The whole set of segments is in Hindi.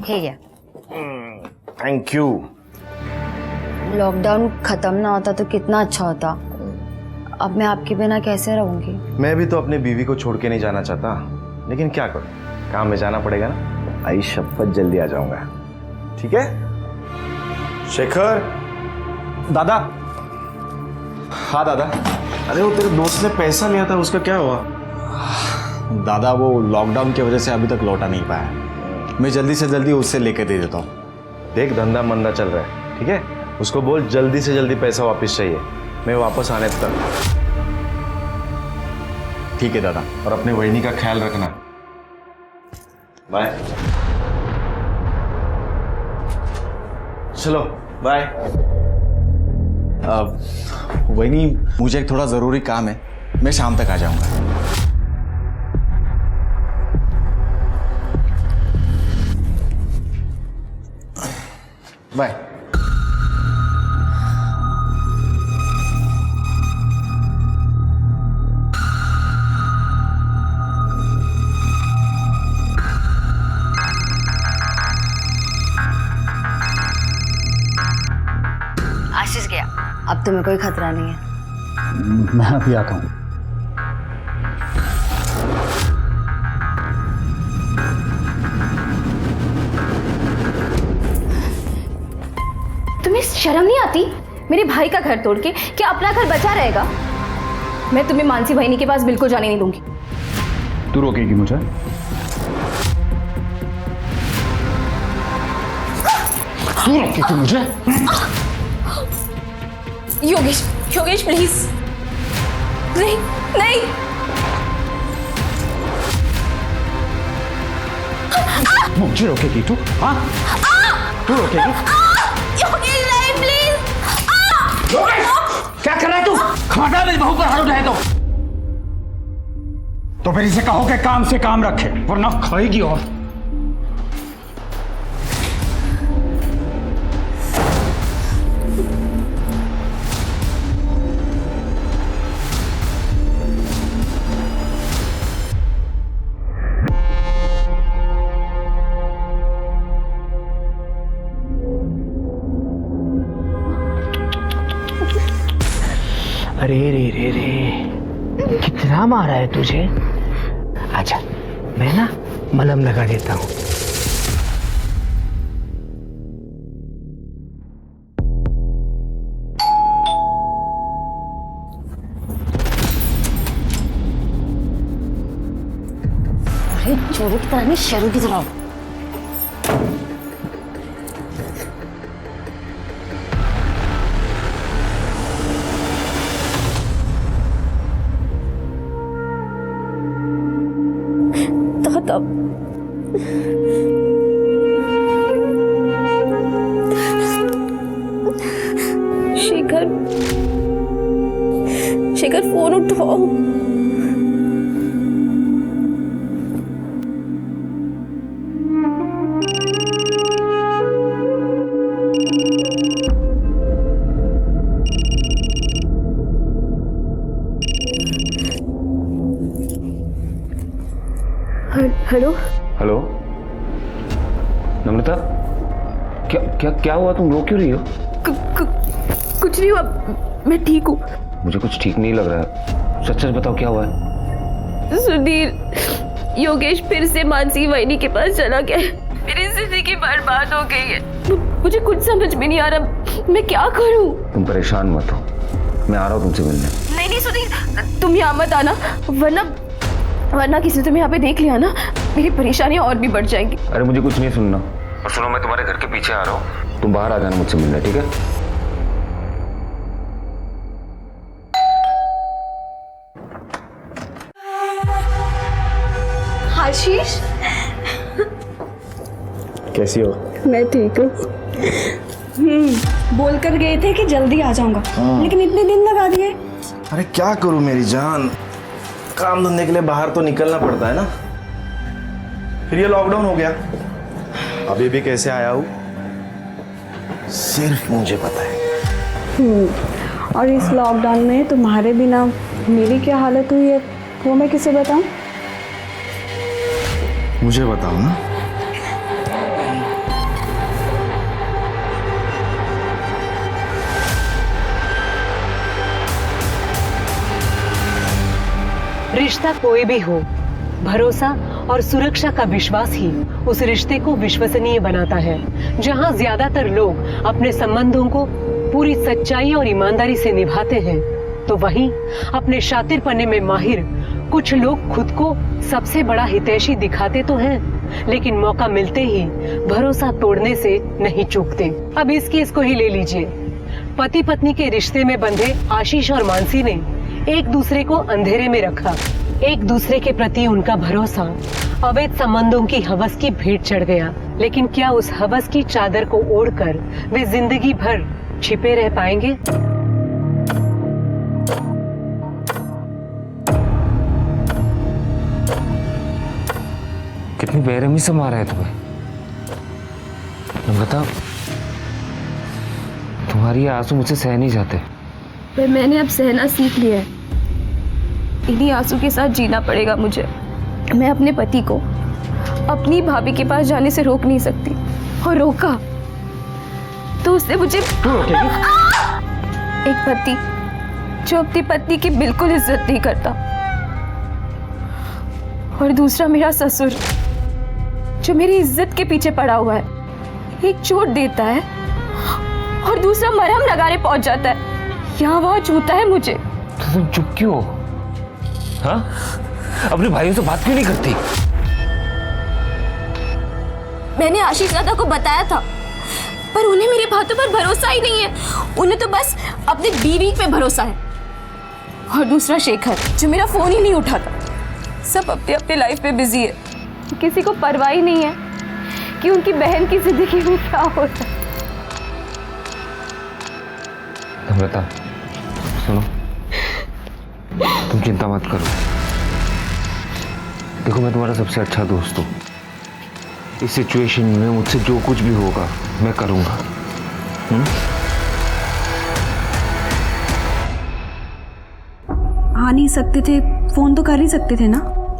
ठीक है। Thank you. लॉकडाउन खत्म ना होता तो कितना अच्छा होता। अब मैं आपके बिना कैसे रहूंगी? मैं भी तो अपनी बीवी को छोड़ के नहीं जाना चाहता, लेकिन क्या करूं, काम में जाना पड़ेगा ना। आई शपथ जल्दी आ जाऊंगा, ठीक है? शेखर। दादा। हाँ दादा। अरे वो तेरे दोस्त ने पैसा लिया था, उसका क्या हुआ? दादा वो लॉकडाउन की वजह से अभी तक लौटा नहीं पाया। मैं जल्दी से जल्दी उससे लेके दे देता हूँ। देख धंधा मंदा चल रहा है, ठीक है? उसको बोल जल्दी से जल्दी पैसा वापस चाहिए, मैं वापस आने तक। ठीक है दादा। और अपने वहिनी का ख्याल रखना। बाय। चलो बाय। वही मुझे एक थोड़ा ज़रूरी काम है, मैं शाम तक आ जाऊंगा। बाय। आशीष गया, अब तुम्हें कोई खतरा नहीं है। मैं अभी आता हूँ। तुम्हें शर्म नहीं आती? मेरे भाई का घर तोड़ के क्या अपना घर बचा रहेगा? मैं तुम्हें मानसी बहनी के पास बिल्कुल जाने नहीं दूंगी। तू रोकेगी मुझे? तू रोकेगी मुझे? योगेश, योगेश प्लीज। नहीं नहीं। मुझे रोकेगी तू? हाँ? तू रोकेगी? योगेश नहीं प्लीज। क्या कर रहा है तू? खबरदार मेरी बहू पर हाथ उठाए तो फिर इसे कहो कि काम से काम रखे, वरना खाएगी। और अरे रे रे रे, कितना मारा है तुझे? अच्छा, मैं ना मलहम लगा देता हूँ। अरे चोरों की तरह नहीं, शेरों की तरह। तब शेखर, शेखर फोन उठाओ। हेलो हेलो नम्रता, क्या क्या क्या हुआ? तुम रो क्यों रही हो? कुछ नहीं हुआ, मैं ठीक हूँ। मुझे कुछ ठीक नहीं लग रहा है, सच सच बताओ क्या हुआ है? सुधीर, योगेश फिर से मानसी वहिनी के पास चला गया। मेरी जिंदगी बर्बाद हो गई है। मुझे कुछ समझ में नहीं आ रहा, मैं क्या करूँ? तुम परेशान मत हो, मैं आ रहा हूँ तुमसे मिलने। नहीं नहीं सुधीर, तुम यहाँ मत आना, वरना किसी ने तुम्हें यहाँ पे देख लिया ना, मेरी परेशानियां और भी बढ़ जाएंगी। अरे मुझे कुछ नहीं सुनना। और सुनो, मैं तुम्हारे घर के पीछे आ रहा हूँ, तुम बाहर आ जाना मुझसे मिलने, ठीक है? आशीष, कैसी हो? मैं ठीक हूँ। बोल कर गए थे कि जल्दी आ जाऊंगा, लेकिन इतने दिन लगा दिए। अरे क्या करूं मेरी जान, काम धंधे के लिए बाहर तो निकलना पड़ता है ना। फिर ये लॉकडाउन हो गया, अभी भी कैसे आया हूँ सिर्फ मुझे पता है। और इस लॉकडाउन में तुम्हारे बिना मेरी क्या हालत हुई है वो मैं किसे बताऊं? मुझे बताओ ना। रिश्ता कोई भी हो, भरोसा और सुरक्षा का विश्वास ही उस रिश्ते को विश्वसनीय बनाता है। जहां ज्यादातर लोग अपने संबंधों को पूरी सच्चाई और ईमानदारी से निभाते हैं, तो वहीं अपने शातिरपने में माहिर कुछ लोग खुद को सबसे बड़ा हितैषी दिखाते तो हैं, लेकिन मौका मिलते ही भरोसा तोड़ने से नहीं चूकते। अब इस केस को ही ले लीजिए। पति पत्नी के रिश्ते में बंधे आशीष और मानसी ने एक दूसरे को अंधेरे में रखा। एक दूसरे के प्रति उनका भरोसा अवैध संबंधों की हवस की भेंट चढ़ गया। लेकिन क्या उस हवस की चादर को ओढ़कर वे जिंदगी भर छिपे रह पाएंगे? कितनी बेरहमी से मारा है तुम्हें। बता, तुम्हारी ये आंसू मुझसे सह नहीं जाते। पर मैंने अब सहना सीख लिया है। इन्हीं आंसू के साथ जीना पड़ेगा मुझे। मैं अपने पति को अपनी भाभी के पास जाने से रोक नहीं सकती, और रोका तो उसने मुझे एक पति जो अपनी पत्नी की बिल्कुल इज्जत नहीं करता, और दूसरा मेरा ससुर जो मेरी इज्जत के पीछे पड़ा हुआ है। एक चोट देता है और दूसरा मरहम लगाने पहुंच जाता है, यहाँ वहां छूता है मुझे। तो तुम चुप क्यों हो? हाँ, अपने भाइयों से बात क्यों नहीं करती? मैंने आशीष दादा को बताया था, पर उन्हें मेरी बातों पर भरोसा ही नहीं है। उन्हें तो बस अपनी बीवी पे भरोसा है। और दूसरा शेखर जो मेरा फोन ही नहीं उठाता। सब अपने अपने लाइफ में बिजी है। किसी को परवाह ही नहीं है कि उनकी बहन की जिंदगी में क्या होता है। नम्रता, सुनो, तुम चिंता मत करो। देखो, मैं तुम्हारा सबसे अच्छा दोस्त हूँ। इस सिचुएशन में मुझसे जो कुछ भी होगा मैं करूँगा। आ नहीं सकते थे, फोन तो कर ही सकते थे ना।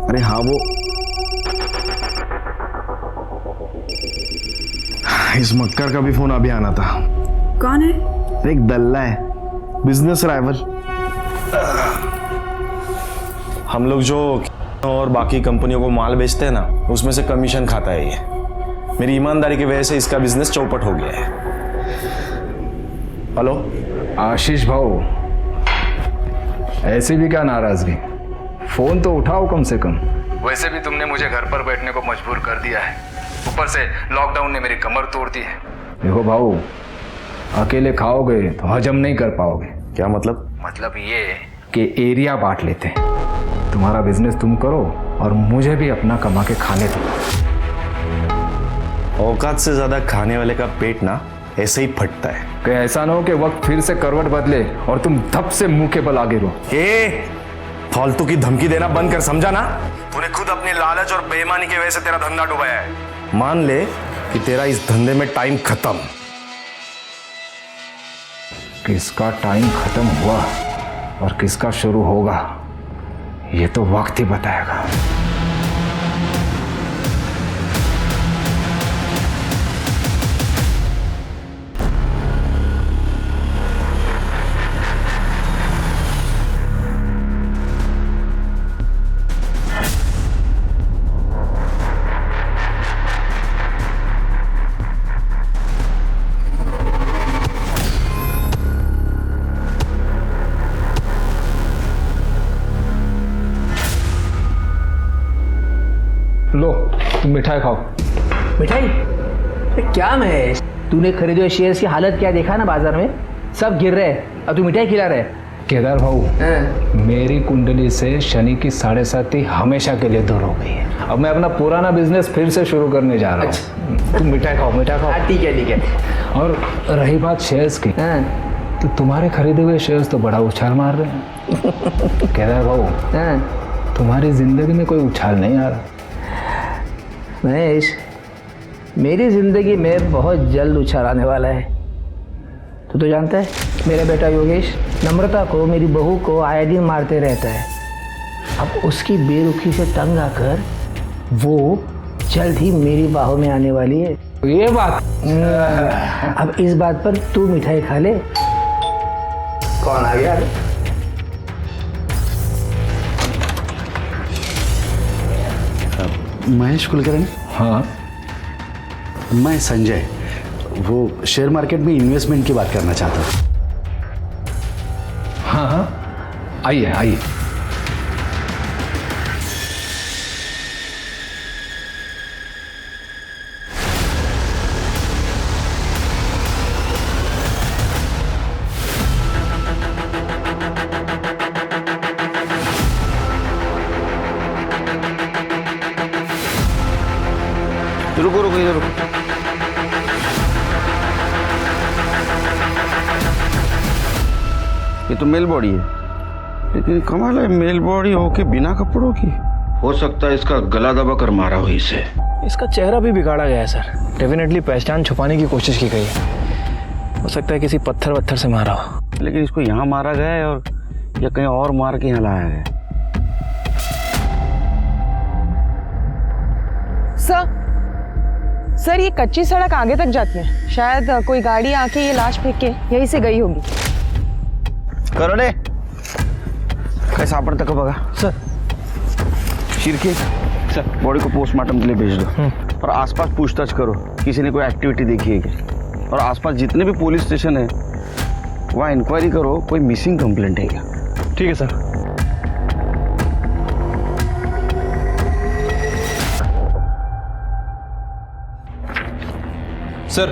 अरे हाँ, वो इस मक्कर का भी फोन अभी आना था। कौन है? एक दल्ला है, बिजनेस राइवल। हम लोग जो और बाकी कंपनियों को माल बेचते हैं ना, उसमें से कमीशन खाता है ये। मेरी ईमानदारी की वजह से इसका बिजनेस चौपट हो गया है। हेलो आशीष भाऊ, ऐसी भी क्या नाराजगी? फोन तो उठाओ कम से कम। वैसे भी तुमने मुझे घर पर बैठने को मजबूर कर दिया है। ऊपर से लॉकडाउन ने मेरी कमर तोड़ दी है। देखो भाऊ, अकेले खाओगे तो हजम नहीं कर पाओगे। क्या मतलब? मतलब ये कि एरिया बांट लेते हैं। तुम्हारा बिजनेस तुम करो और मुझे भी अपना कमा के खाने दो। औकात से ज्यादा खाने वाले का पेट ना ऐसे ही फटता है। कि ऐसा ना हो कि वक्त फिर से करवट बदले और तुम धप से मुंह के बल आगे रहो। फालतू की धमकी देना बंद कर, समझा ना? तूने खुद अपनी लालच और बेईमानी की वजह से तेरा धंधा डुबाया है। मान ले कि तेरा इस धंधे में टाइम खत्म। किसका टाइम खत्म हुआ और किसका शुरू होगा, ये तो वक्त ही बताएगा। लो, तुम मिठाई खाओ। मिठाई? क्या महेश, तूने खरीदे हुए शेयर्स की हालत क्या देखा ना बाजार में? सब गिर रहे हैं और तू मिठाई खिला रहे। केदार भाऊ, मेरी कुंडली से शनि की 7.5 हमेशा के लिए दूर हो गई है। अब मैं अपना पुराना बिजनेस फिर से शुरू करने जा रहा हूँ। तुम मिठाई खाओ, मिठाई खाओ। ठीक है ठीक है। और रही बात शेयर्स की, तो तुम्हारे खरीदे हुए शेयर्स तो बड़ा उछाल मार रहे हैं। केदार भाऊ, तुम्हारी जिंदगी में कोई उछाल नहीं आ रहा। महेश, मेरी जिंदगी में बहुत जल्द उछाल आने वाला है। तो जानता है, मेरा बेटा योगेश नम्रता को, मेरी बहू को आए दिन मारते रहता है। अब उसकी बेरुखी से तंग आकर वो जल्द ही मेरी बाहों में आने वाली है। ये बात अब इस बात पर तू मिठाई खा ले। कौन आ गया? महेश कुलकर्णी। हाँ मैं संजय, वो शेयर मार्केट में इन्वेस्टमेंट की बात करना चाहता हूँ। हाँ हाँ, आइए आइए। रुको रुको इधर रुको। ये तो मेल बॉडी है, लेकिन कमाल है, मेल बॉडी होके बिना कपड़ों की। हो सकता है इसका गला दबा कर मारा हो इसे। इसका चेहरा भी बिगाड़ा गया है सर। डेफिनेटली पहचान छुपाने की कोशिश की गई है। हो सकता है किसी पत्थर वत्थर से मारा हो। लेकिन इसको यहाँ मारा गया है और या कहीं और मार के यहाँ लाया है। सर ये कच्ची सड़क आगे तक जाती है, शायद कोई गाड़ी आके ये लाश फेंक के यहीं से गई होगी। करोड़े कैसे सापड़ता कब बघा सर। शिरके सर, बॉडी को पोस्टमार्टम के लिए भेज दो और आसपास पूछताछ करो, किसी ने कोई एक्टिविटी देखी है क्या। और आसपास जितने भी पुलिस स्टेशन है वहाँ इंक्वायरी करो, कोई मिसिंग कंप्लेंट है क्या। ठीक है सर। सर,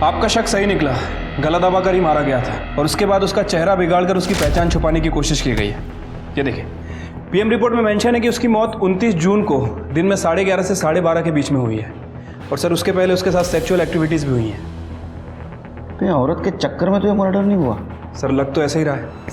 आपका शक सही निकला। गला दबाकर ही मारा गया था और उसके बाद उसका चेहरा बिगाड़कर उसकी पहचान छुपाने की कोशिश की गई है। ये देखिए, पीएम रिपोर्ट में मेंशन है कि उसकी मौत 29 जून को दिन में 11:30 से 12:30 के बीच में हुई है। और सर उसके पहले उसके साथ सेक्सुअल एक्टिविटीज़ भी हुई हैं। कहीं औरत के चक्कर में तो ये मर्डर नहीं हुआ? सर लग तो ऐसा ही रहा है।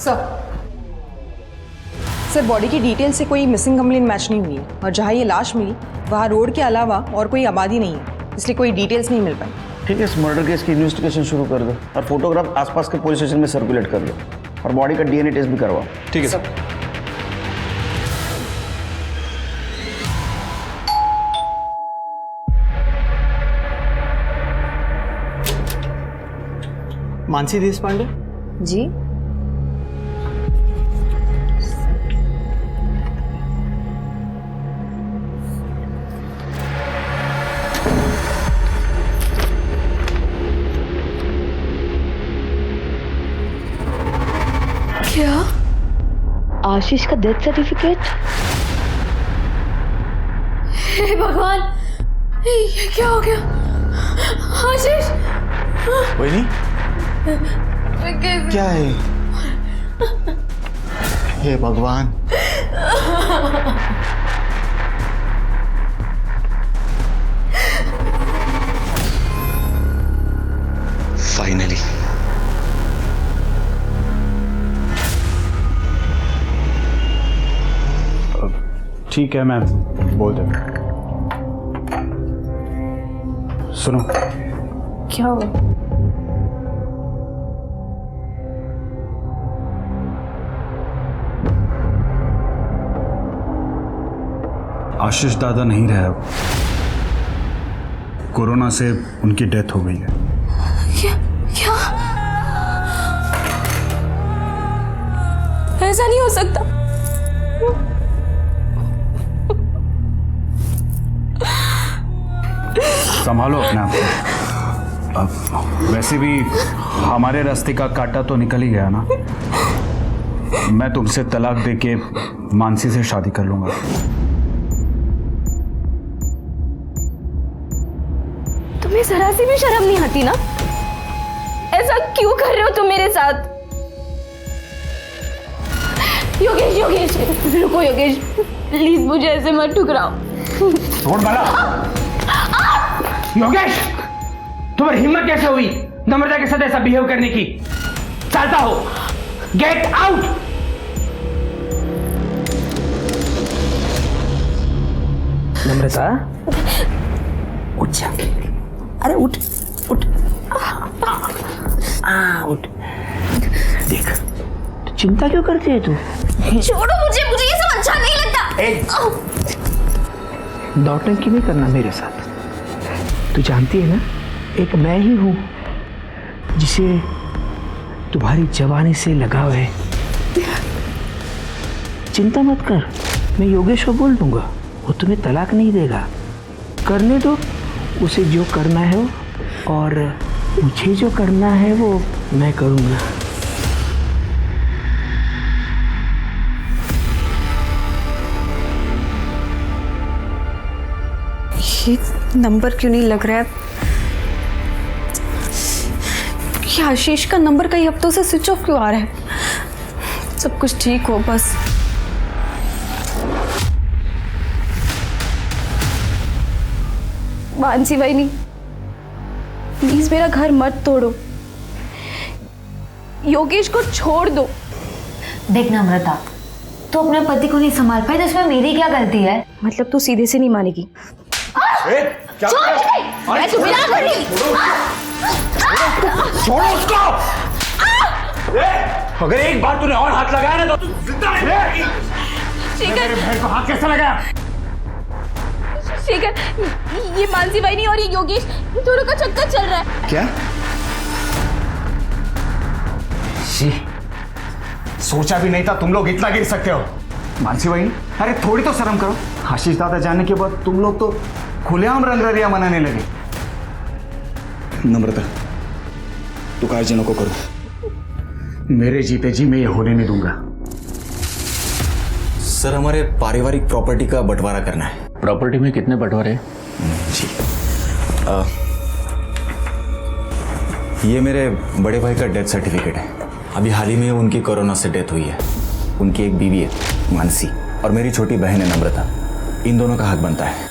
सर बॉडी की डिटेल से कोई मिसिंग कंप्लेंट मैच नहीं हुई है और जहाँ ये लाश मिली वहाँ रोड के अलावा और कोई आबादी नहीं है, इसलिए कोई डिटेल्स नहीं मिल पाई। ठीक है, इस मर्डर केस की इन्वेस्टिगेशन शुरू कर दो और फोटोग्राफ आसपास के पुलिस स्टेशन में सर्कुलेट कर दो और बॉडी का डीएनए टेस्ट भी करवाओ। ठीक है सर। मानसी देशपांडे जी क्या? आशीष का डेथ सर्टिफिकेट? हे भगवान, ये क्या हो गया? आशीष वही क्या है? हे भगवान, फाइनली ठीक है, मैं बोल देता। सुनो, क्या हुआ? आशीष दादा नहीं रहे अब। कोरोना से उनकी डेथ हो गई है। क्या? ऐसा नहीं हो सकता। संभालो अपने आप को। अब वैसे भी हमारे रास्ते का कांटा तो निकल ही गया ना। मैं तुमसे तलाक देके मानसी से शादी कर लूंगा। तुम्हें जरा सी भी शर्म नहीं आती ना? ऐसा क्यों कर रहे हो तुम मेरे साथ? योगेश, योगेश रुको योगेश, प्लीज मुझे ऐसे मत ठुकराओ। छोड़ बाला। योगेश, तुम्हारी हिम्मत कैसे हुई नम्रता के साथ ऐसा बिहेव करने की? चाहता हो गेट आउट। नम्रता उठ जा। अरे उठ उठ उठ। देख, तो चिंता क्यों करती है तू? छोड़ो मुझे, मुझे ये सब अच्छा नहीं लगता। नौटंकी नहीं करना मेरे साथ। तू जानती है ना, एक मैं ही हूं जिसे तुम्हारी जवानी से लगाव है। चिंता मत कर, मैं योगेश को बोल दूंगा, वो तुम्हें तलाक नहीं देगा। करने दो उसे जो करना है वो, और मुझे जो करना है वो मैं करूँगा। ये नंबर क्यों नहीं लग रहा है? ये आशीष का नंबर कई हफ्तों से स्विच ऑफ क्यों आ रहा है? सब कुछ ठीक हो बस। मानसी बहनी, प्लीज मेरा घर मत तोड़ो, योगेश को छोड़ दो। देख नम्रता, तू अपने पति को नहीं संभाल पाई तो इसमें मेरी क्या गलती है? मतलब तू सीधे से नहीं मानेगी? मैं तुम्हें ना करी। छोड़ो उसको। अगर एक बार तूने और हाथ लगाया ना तो तू जिंदा नहीं रहेगी। मेरे बहन को हाथ कैसे लगाया? शेखर, ये मानसी बहनी और ये योगेश दोनों का चक्कर चल रहा है। क्या? सोचा भी नहीं था तुम लोग इतना गिर सकते हो। मानसी बहनी, अरे थोड़ी तो शर्म करो। आशीष दादा जाने के बाद तुम लोग तो खुलेआम रंगरलिया मनाने लगे। नम्रता, तू कायजे नको करो। मेरे जीते जी मैं ये होने नहीं दूंगा। सर, हमारे पारिवारिक प्रॉपर्टी का बंटवारा करना है। प्रॉपर्टी में कितने बंटवारे? जी, ये मेरे बड़े भाई का डेथ सर्टिफिकेट है। अभी हाल ही में उनकी कोरोना से डेथ हुई है। उनकी एक बीवी है मानसी, और मेरी छोटी बहन है नम्रता। इन दोनों का हक बनता है।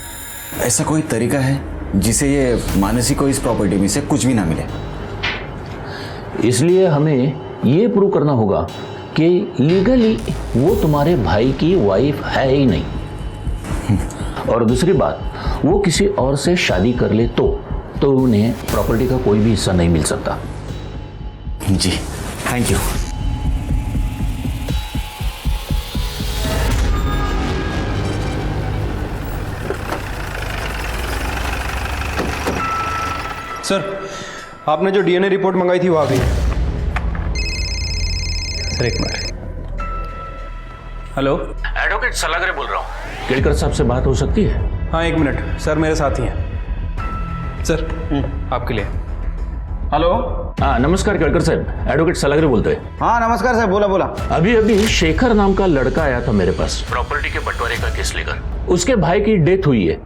ऐसा कोई तरीका है जिसे ये मानसी को इस प्रॉपर्टी में से कुछ भी ना मिले? इसलिए हमें ये प्रूव करना होगा कि लीगली वो तुम्हारे भाई की वाइफ है ही नहीं, और दूसरी बात, वो किसी और से शादी कर ले तो उन्हें प्रॉपर्टी का कोई भी हिस्सा नहीं मिल सकता। जी, थैंक यू। सर, आपने जो डीएनए रिपोर्ट मंगाई थी वो आ गई। सर एक मिनट। हेलो, एडवोकेट सलागरे बोल रहा हूँ। केड़कर साहब से बात हो सकती है? हाँ एक मिनट सर, मेरे साथ ही हैं। सर आपके लिए। हेलो। हाँ नमस्कार केड़कर साहब, एडवोकेट सलागरे बोलते हैं। हाँ नमस्कार सर, बोला बोला। अभी शेखर नाम का लड़का आया था मेरे पास प्रॉपर्टी के बंटवारे का केस लेकर। उसके भाई की डेथ हुई है।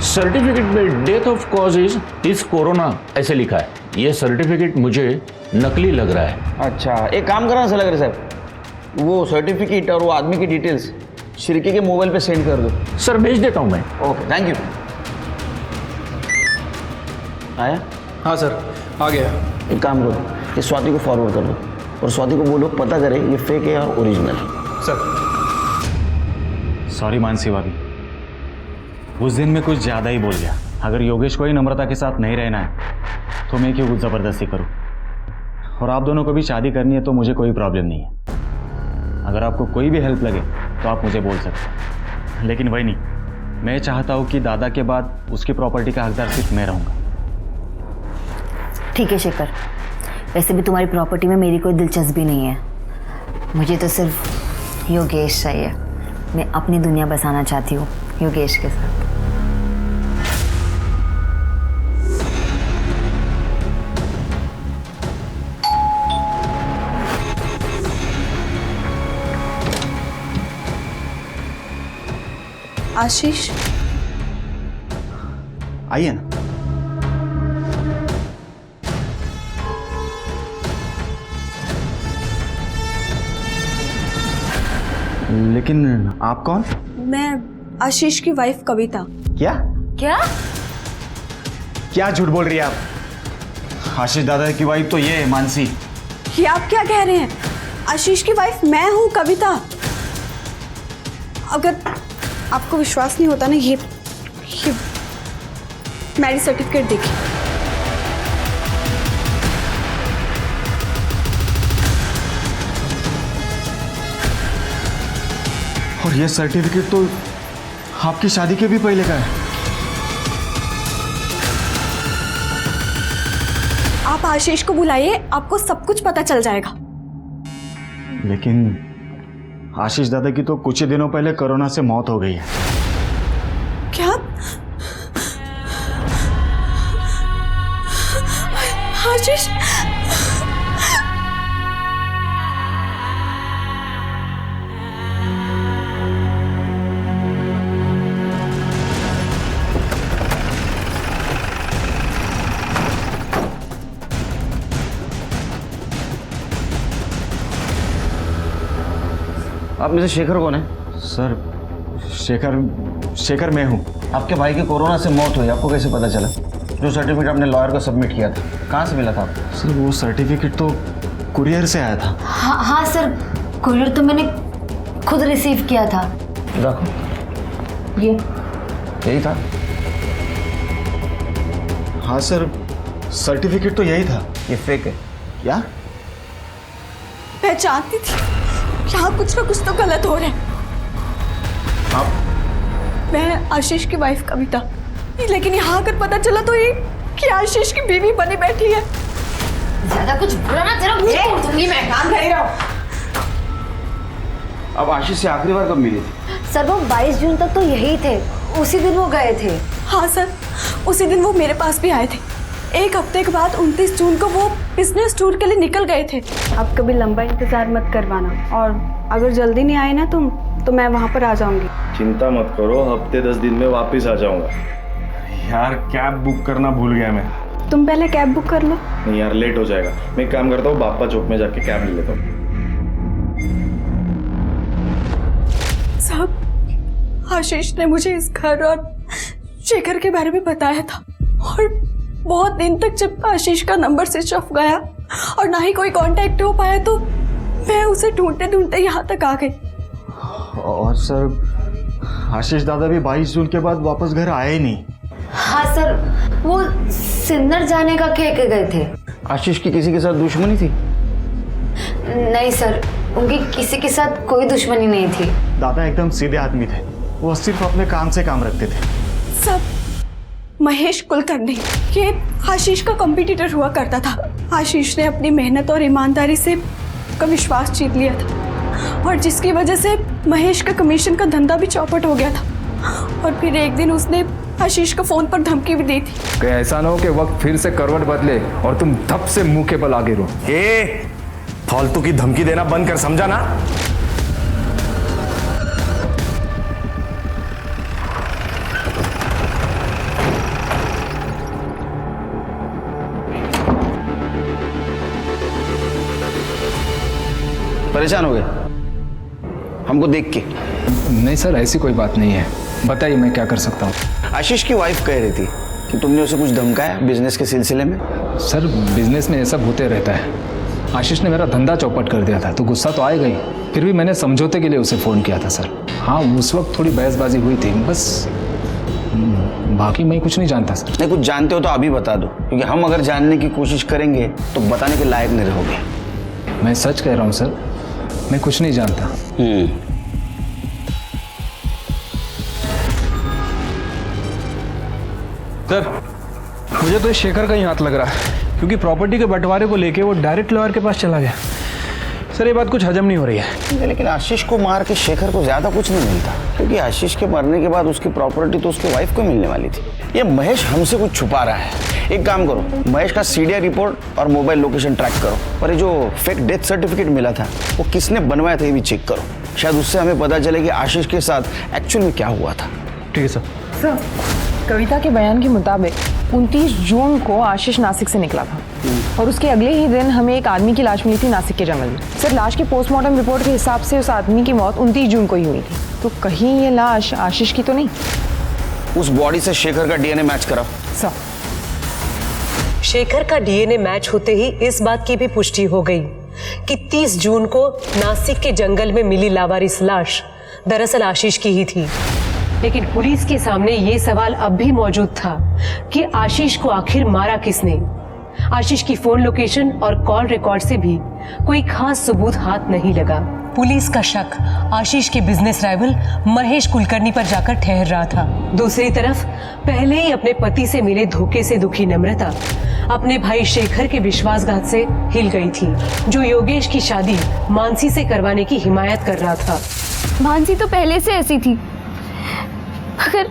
सर्टिफिकेट में death of cause is corona ऐसे लिखा है। ये सर्टिफिकेट मुझे नकली लग रहा है। अच्छा, एक काम करना सर, लग रहा है सर, वो सर्टिफिकेट और वो आदमी की डिटेल्स शिरके के मोबाइल पे सेंड कर दो। सर भेज देता हूँ मैं। Okay, thank you. आया? हाँ सर, आ गया। एक काम करो, ये स्वाति को फॉरवर्ड कर दो, और स्वाति को बोलो पता करे ये फेक है और ओरिजिनल। सर। सॉरी मानसी भाभी, उस दिन मैं कुछ ज़्यादा ही बोल गया। अगर योगेश को ही नम्रता के साथ नहीं रहना है तो मैं क्यों कुछ ज़बरदस्ती करूं? और आप दोनों को भी शादी करनी है तो मुझे कोई प्रॉब्लम नहीं है। अगर आपको कोई भी हेल्प लगे तो आप मुझे बोल सकते हैं, लेकिन वही नहीं, मैं चाहता हूं कि दादा के बाद उसकी प्रॉपर्टी का हकदार सिर्फ मैं रहूँगा। ठीक है शेखर, वैसे भी तुम्हारी प्रॉपर्टी में मेरी कोई दिलचस्पी नहीं है। मुझे तो सिर्फ योगेश चाहिए। मैं अपनी दुनिया बसाना चाहती हूँ योगेश के साथ। आशीष, आइए ना। लेकिन आप कौन? मैं आशीष की वाइफ कविता। क्या क्या क्या झूठ बोल रही है आप? आशीष दादा की वाइफ तो ये है मानसी। ये आप क्या कह रहे हैं? आशीष की वाइफ मैं हूँ कविता। अगर आपको विश्वास नहीं होता ना, ये मैरिज सर्टिफिकेट देखिए। और ये सर्टिफिकेट तो आपकी शादी के भी पहले का है। आप आशीष को बुलाइए, आपको सब कुछ पता चल जाएगा। लेकिन आशीष दादा की तो कुछ ही दिनों पहले कोरोना से मौत हो गई है। क्या? आशीष, आप में से शेखर कौन है? सर शेखर मैं हूँ। आपके भाई की कोरोना से मौत हुई, आपको कैसे पता चला? जो सर्टिफिकेट आपने लॉयर को सबमिट किया था, कहाँ से मिला था आपको? सर वो सर्टिफिकेट तो कुरियर से आया था। हाँ सर, कुरियर तो मैंने खुद रिसीव किया था। देखो, ये यही था। हाँ सर, सर्टिफिकेट तो यही था। ये फेक है क्या? मैं जानती थी यहाँ कुछ ना कुछ तो गलत हो रहा है। मैं आशीष की वाइफ कविता, लेकिन यहाँ आकर पता चला तो ये कि आशीष की बीवी बनी बैठी है। ज्यादा कुछ बुरा ना, तेरा मुंह तोड़ दूंगी मैं। काम कर रहा हूँ। अब आशीष से आखिरी बार कब मिली थी? सर वो 22 जून तक तो यही थे, उसी दिन वो गए थे। हाँ सर, उसी दिन वो मेरे पास भी आए थे। एक हफ्ते के बाद 29 जून को वो बिजनेस टूर के लिए निकल गए थे। अब कभी लंबा इंतजार मत करवाना, और अगर जल्दी नहीं आए ना तुम तो मैं वहाँ पर आ जाऊंगी। चिंता मत करो, हफ्ते 10 दिन में वापस आ जाऊंगा। यार कैब बुक करना भूल गया मैं। तुम पहले कैब बुक कर लो। नहीं यार, लेट हो जाएगा। मैं एक काम करता हूँ, बाप्पा चौक में जाके कैब ले लेता हूँ। साहब, आशीष ने मुझे इस घर और शेखर के बारे में बताया था, और बहुत दिन तक जब आशीष का नंबर स्विच ऑफ गया और ना ही कोई कांटेक्ट हो पाया तो मैं उसे ढूंढते ढूंढते यहाँ तक आ गई। और सर आशीष दादा भी 22 जून के बाद वापस घर आए ही नहीं। हाँ सर, वो सिन्नर जाने का कह के गए थे। आशीष की किसी के साथ दुश्मनी थी? नहीं सर, उनकी किसी के साथ कोई दुश्मनी नहीं थी। दादा एकदम सीधे आदमी थे, वो सिर्फ अपने काम से काम रखते थे। सब महेश कुलकर्णी, ये आशीष का कॉम्पिटिटर हुआ करता था। आशीष ने अपनी मेहनत और ईमानदारी से उसका विश्वास जीत लिया था, और जिसकी वजह से महेश का कमीशन का धंधा भी चौपट हो गया था। और फिर एक दिन उसने आशीष को फोन पर धमकी भी दी थी। कहीं ऐसा ना हो कि वक्त फिर से करवट बदले और तुम धप से मुंह के बल आगे रहो। फालतू की धमकी देना बंद कर, समझा ना? परेशान हो गए हमको देख के? नहीं सर, ऐसी कोई बात नहीं है, बताइए मैं क्या कर सकता हूँ। आशीष की वाइफ कह रही थी कि तुमने उसे कुछ धमकाया बिजनेस के सिलसिले में। सर बिजनेस में ये सब होते रहता है। आशीष ने मेरा धंधा चौपट कर दिया था तो गुस्सा तो आएगा ही, फिर भी मैंने समझौते के लिए उसे फ़ोन किया था सर। हाँ उस वक्त थोड़ी बहसबाजी हुई थी बस, बाकी मैं कुछ नहीं जानता सर। नहीं, कुछ जानते हो तो अभी बता दो, क्योंकि हम अगर जानने की कोशिश करेंगे तो बताने के लायक नहीं रहोगे। मैं सच कह रहा हूँ सर, मैं कुछ नहीं जानता। सर मुझे तो इस शेखर का ही हाथ लग रहा है, क्योंकि प्रॉपर्टी के बंटवारे को लेके वो डायरेक्ट लॉयर के पास चला गया। सर ये बात कुछ हजम नहीं हो रही है। लेकिन आशीष को मार के शेखर को ज्यादा कुछ नहीं मिलता, क्योंकि आशीष के मरने के बाद उसकी प्रॉपर्टी तो उसकी वाइफ को मिलने वाली थी। ये महेश हमसे कुछ छुपा रहा है। एक काम करो, महेश का सीडीआर रिपोर्ट और मोबाइल लोकेशन ट्रैक करो, और ये जो फेक डेथ सर्टिफिकेट मिला था वो किसने बनवाया था ये भी चेक करो। शायद उससे हमें पता चले कि आशीष के साथ एक्चुअल में क्या हुआ था। ठीक है सर। सर, कविता के बयान के मुताबिक 29 जून को आशीष नासिक से निकला था, और उसके अगले ही दिन हमें एक आदमी की लाश मिली थी नासिक के जंगल में। सर लाश की पोस्टमार्टम रिपोर्ट के हिसाब से उस आदमी की मौत 29 जून को ही हुई थी, तो कहीं ये लाश आशीष की तो नहीं? उस बॉडी से शेखर का डीएनए मैच कराओ। सर शेखर का डीएनए मैच होते ही इस बात की भी पुष्टि हो गई कि 30 जून को नासिक के जंगल में मिली लावारिस लाश दरअसल आशीष की ही थी। लेकिन पुलिस के सामने ये सवाल अब भी मौजूद था कि आशीष को आखिर मारा किसने। आशीष की फोन लोकेशन और कॉल रिकॉर्ड से भी कोई खास सबूत हाथ नहीं लगा। पुलिस का शक आशीष के बिजनेस राइवल महेश कुलकर्णी पर जाकर ठहर रहा था। दूसरी तरफ पहले ही अपने पति से मिले धोखे से दुखी नम्रता अपने भाई शेखर के विश्वासघात से हिल गई थी, जो योगेश की शादी मानसी से करवाने की हिमायत कर रहा था। मानसी तो पहले से ऐसी थी, मगर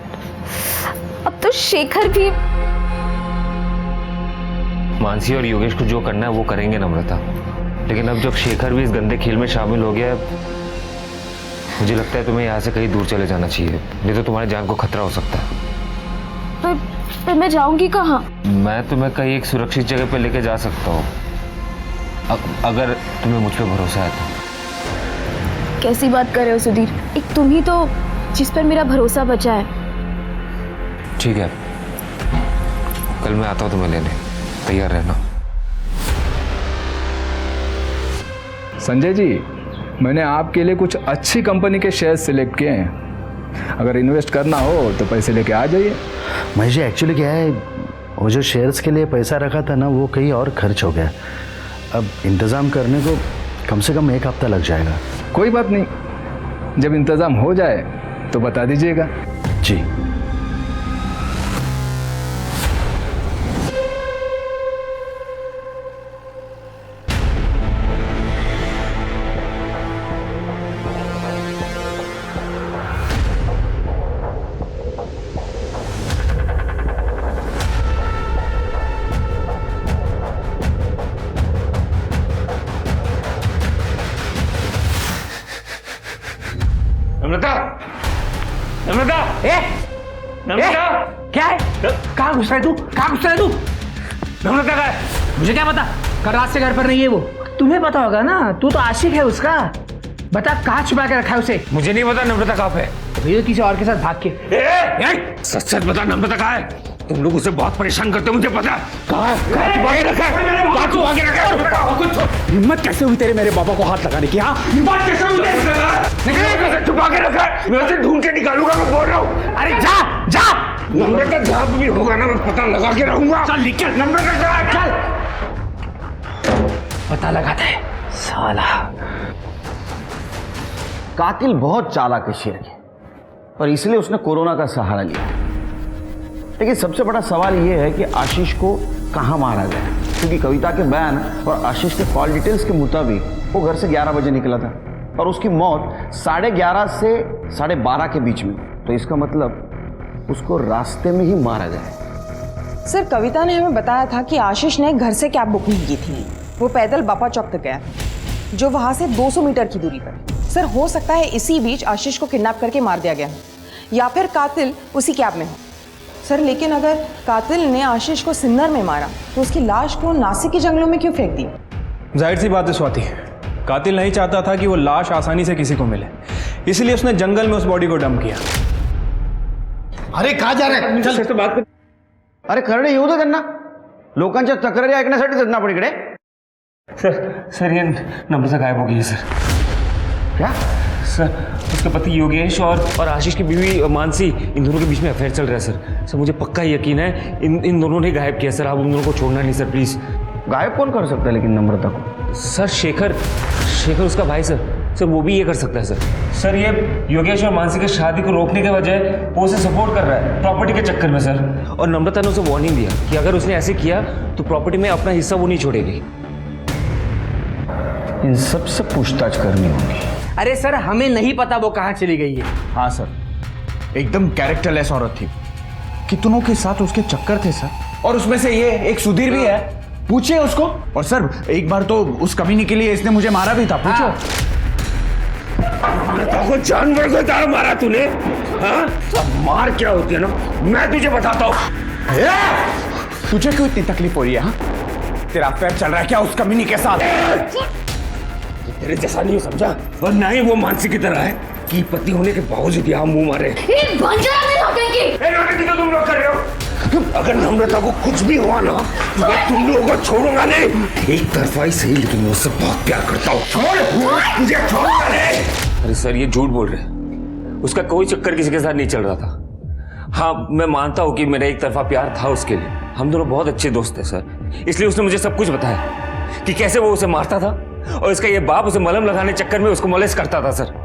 अब तो शेखर भी। मानसी और योगेश को जो करना है वो करेंगे नम्रता, लेकिन अब जब शेखर भी इस गंदे खेल में शामिल हो गया है, मुझे लगता है तुम्हें यहाँ से कहीं दूर चले जाना चाहिए, नहीं तो तुम्हारी जान को खतरा हो सकता है। पर मैं जाऊंगी कहाँ? मैं तुम्हें कहीं एक सुरक्षित जगह पे लेके जा सकता हूँ, अगर तुम्हें मुझ पे भरोसा है तो। कैसी बात कर रहे हो सुधीर? एक तुम ही तो जिस पर मेरा भरोसा बचा है। ठीक है, कल मैं आता हूँ तुम्हें लेने, तैयार रहना। संजय जी, मैंने आपके लिए कुछ अच्छी कंपनी के शेयर सिलेक्ट किए हैं, अगर इन्वेस्ट करना हो तो पैसे लेके आ जाइए। महेश जी, एक्चुअली क्या है, वो जो शेयर्स के लिए पैसा रखा था ना, वो कहीं और खर्च हो गया। अब इंतज़ाम करने को कम से कम 1 हफ्ता लग जाएगा। कोई बात नहीं, जब इंतज़ाम हो जाए तो बता दीजिएगा। जी। नम्रता, नम्रता, नम्रता, क्या है? कहाँ घुस रहा है तू? कहाँ घुस रहा है तू? नम्रता का है? मुझे क्या पता, कल रात से घर पर नहीं है वो। तुम्हें पता होगा ना, तू तो आशिक है उसका। बता कहाँ छुपा के रखा है उसे? मुझे नहीं पता नम्रता कहाँ पे। तो किसी और के साथ भाग के। सच सच बता नम्रता कहाँ है? तुम लोग उसे बहुत परेशान करते हो, मुझे पता है। कहाँ छुपा के रखा है? कहाँ छुपा के रखा है? हिम्मत कैसे हुई तेरे मेरे बाबा को हाथ लगाने की? हाँ, हिम्मत कैसे हुई? छुपा के रखा है, मैं उसे ढूंढ के निकालूंगा, मैं बोल रहा हूँ। अरे जा जा, नम्रता जहाँ भी होगा ना, मैं पता लगा के रहूंगा। चल निकल। नम्रता कहाँ है? चल, पता लगाता है साला। कातिल बहुत चालाक है शेर के, और इसलिए उसने कोरोना का सहारा लिया। लेकिन सबसे बड़ा सवाल यह है कि आशीष को कहाँ मारा गया, क्योंकि कविता के बयान और आशीष के कॉल डिटेल्स के मुताबिक वो घर से 11 बजे निकला था और उसकी मौत 11:30 से 12:30 के बीच में। तो इसका मतलब उसको रास्ते में ही मारा गया। सर, कविता ने हमें बताया था कि आशीष ने घर से कैब बुक नहीं की थी। वो पैदल बापा चौक तक गया, जो वहां से 200 मीटर की दूरी पर। सर, हो सकता है इसी बीच आशीष को किडनैप करके मार दिया गया हो, या फिर कातिल उसी कैब में हो। सर, लेकिन अगर कातिल ने आशीष को सिन्नर में मारा तो उसकी लाश को नासिक के जंगलों में क्यों फेंक दी? जाहिर सी बात है स्वाति, कातिल नहीं चाहता था कि वो लाश आसानी से किसी को मिले, इसलिए उसने जंगल में उस बॉडी को डंप किया। अरे कहाँ जा रहे हैं? चल से बात कर। अरे करणे येऊ दे त्यांना, लोकांच्या तक्रारी ऐकण्यासाठी जात ना आपण इकडे। सर ये नम्रता गायब हो गई है सर। क्या सर? उसके पति योगेश और आशीष की बीवी मानसी, इन दोनों के बीच में अफेयर चल रहा है सर। सर मुझे पक्का यकीन है इन दोनों ने गायब किया सर। आप उन दोनों को छोड़ना नहीं सर, प्लीज। गायब कौन कर सकता है लेकिन नम्रता को? सर शेखर उसका भाई सर वो भी ये कर सकता है सर। ये योगेश और मानसी की शादी को रोकने के बजाय वो उसे सपोर्ट कर रहा है प्रॉपर्टी के चक्कर में सर। और नम्रता ने उसे वार्निंग दिया कि अगर उसने ऐसे किया तो प्रॉपर्टी में अपना हिस्सा वो नहीं छोड़ेगी। इन सब से पूछताछ करनी होगी। अरे सर, हमें नहीं पता वो कहाँ चली गई है। हाँ सर, एकदम कैरेक्टरलेस औरत थी, कितनों के साथ उसके चक्कर थे सर, और उसमें से ये एक सुधीर भी है, पूछिए उसको। और सर एक बार तो उस कमीनी के लिए इसने मुझे मारा भी था, पूछो। को जानवर को तार मारा तूने? हाँ? अब मार क्या होती है ना, मैं तुझे बताता हूँ। तुझे क्यों इतनी तकलीफ हो रही है? हाँ, तेरा अफेयर चल रहा है क्या उस कमीनी के साथ? तेरे जैसा नहीं समझा, और ना ही वो मानसी की तरह है कि पति होने के बावजूद यहाँ मुंह मारे। तो तुम लोग कर रहे हो। अगर नम्रता को कुछ भी हुआ ना तो मैं तुम लोगों को छोड़ूंगा नहीं। एक तरफा ही सही, लेकिन मैं उससे बहुत प्यार करता हूँ। छोड़ मुझे, छोड़ूंगा नहीं। अरे सर ये झूठ बोल रहे हैं, उसका कोई चक्कर किसी के साथ नहीं चल रहा था। हाँ मैं मानता हूँ कि मेरा एक तरफा प्यार था उसके लिए, हम दोनों बहुत अच्छे दोस्त थे सर, इसलिए उसने मुझे सब कुछ बताया कि कैसे वो उसे मारता था और इसका ये बाप उसे मलहम लगाने चक्कर में उसको मोलेस्ट करता था सर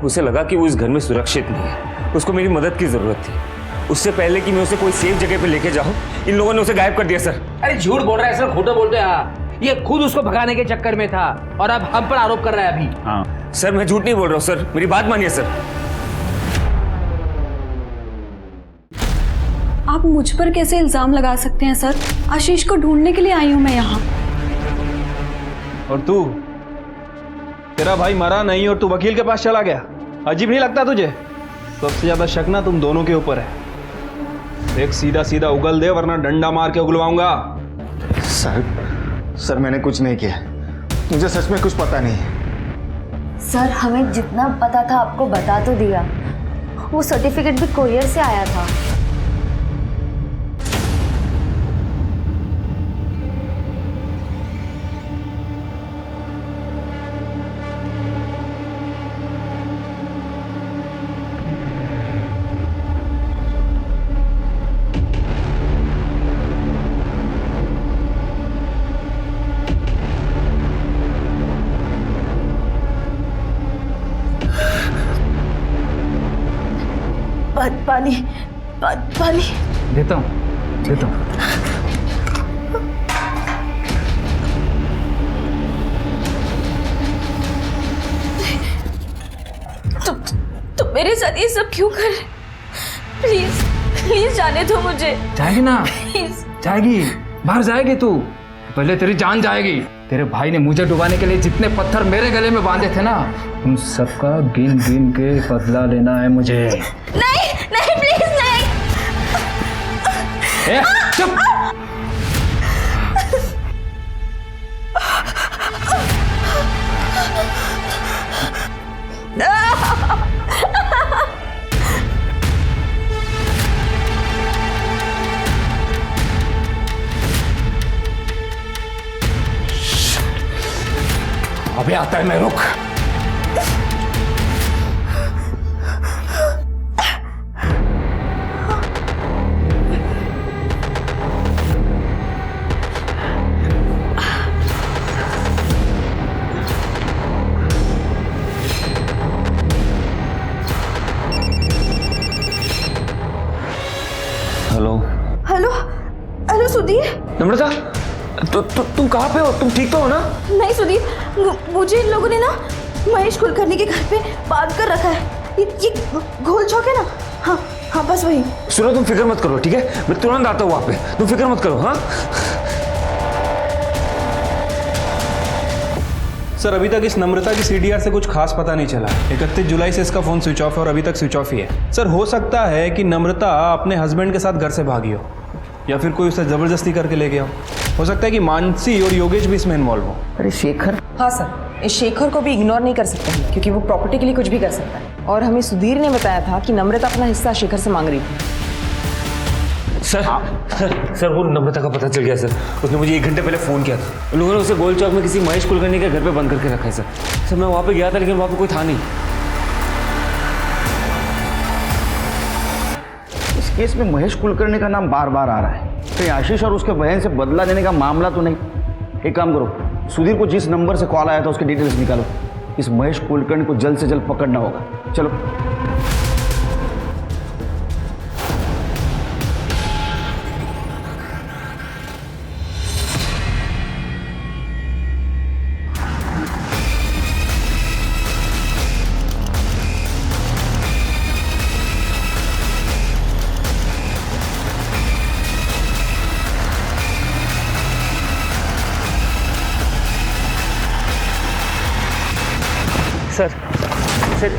उसे लगा कि वो इस घर में सुरक्षित नहीं है, उसको मेरी मदद की जरूरत थी। उससे पहले कि मैं उसे कोई सेफ जगह पे लेके जाऊं, इन लोगों ने उसे गायब कर दिया सर। अरे झूठ बोल रहा है सर, खोटा बोलते हैं। ये खुद उसको भगाने के चक्कर में था और अब हम पर आरोप कर रहा है अभी। हाँ सर मैं झूठ नहीं बोल रहा हूँ सर, मेरी बात मानिए सर। आप मुझ पर कैसे इल्ज़ाम लगा सकते हैं सर? आशीष को ढूंढने के लिए आई हूँ मैं यहाँ। और तू, तेरा भाई मरा नहीं और तू वकील के पास चला गया, अजीब नहीं लगता तुझे? सबसे ज्यादा शक ना तुम दोनों के ऊपर है। एक सीधा सीधा उगल दे वरना डंडा मार के उगलवाऊंगा। सर मैंने कुछ नहीं किया, मुझे सच में कुछ पता नहीं। सर हमें जितना पता था आपको बता तो दिया। वो सर्टिफिकेट भी कोरियर से आया था। पानी देता हूँ। तुम मेरे साथ ये सब क्यों कर रहे? प्लीज प्लीज जाने दो मुझे। जाएगी ना? प्लीज जाएगी, बाहर जाएगी तू, पहले तेरी जान जाएगी। तेरे भाई ने मुझे डुबाने के लिए जितने पत्थर मेरे गले में बांधे थे ना, उन सबका गिन गिन के बदला लेना है मुझे। नहीं नहीं प्लीज नहीं। ए, चुप। अबे आता है, मैं रुक। Hello hello hello Sudhir. Namrata, तुम कहाँ पे हो? तुम ठीक तो हो ना? नहीं सुधीर, मुझे इन लोगों ने ना महेश कुलकर्णी के घर पे बांध कर रखा है। ये घोल चौक है ना? हाँ हाँ बस वही। सुनो, तुम फिक्र मत करो, ठीक है? मैं तुरंत आता हूँ वहाँ पे, तुम फिक्र मत करो। हाँ सर, अभी तक इस नम्रता की सीडीआर से कुछ खास पता नहीं चला। 31 जुलाई से इसका फ़ोन स्विच ऑफ है और अभी तक स्विच ऑफ ही है। सर, हो सकता है कि नम्रता अपने हस्बैंड के साथ घर से भागी हो या फिर कोई उसे ज़बरदस्ती करके ले गया हो सकता है कि मानसी और योगेश भी इसमें इन्वॉल्व हो। अरे शेखर? हाँ सर, इस शेखर को भी इग्नोर नहीं कर सकते हैं क्योंकि वो प्रॉपर्टी के लिए कुछ भी कर सकता है। और हमें सुधीर ने बताया था कि नम्रता अपना हिस्सा शेखर से मांग रही थी। सर वो नम्रता का पता चल गया सर। उसने मुझे 1 घंटे पहले फ़ोन किया था। उन लोगों ने उसे गोल चौक में किसी महेश कुलकर्णी के घर पे बंद करके रखा है सर। मैं वहाँ पे गया था लेकिन वहाँ पे कोई था नहीं। इस केस में महेश कुलकर्णी का नाम बार बार आ रहा है। कहीं आशीष और उसके बहन से बदला लेने का मामला तो नहीं? एक काम करो, सुधीर को जिस नंबर से कॉल आया था उसके डिटेल्स निकालो। इस महेश कुलकर्णी को जल्द से जल्द पकड़ना होगा। चलो।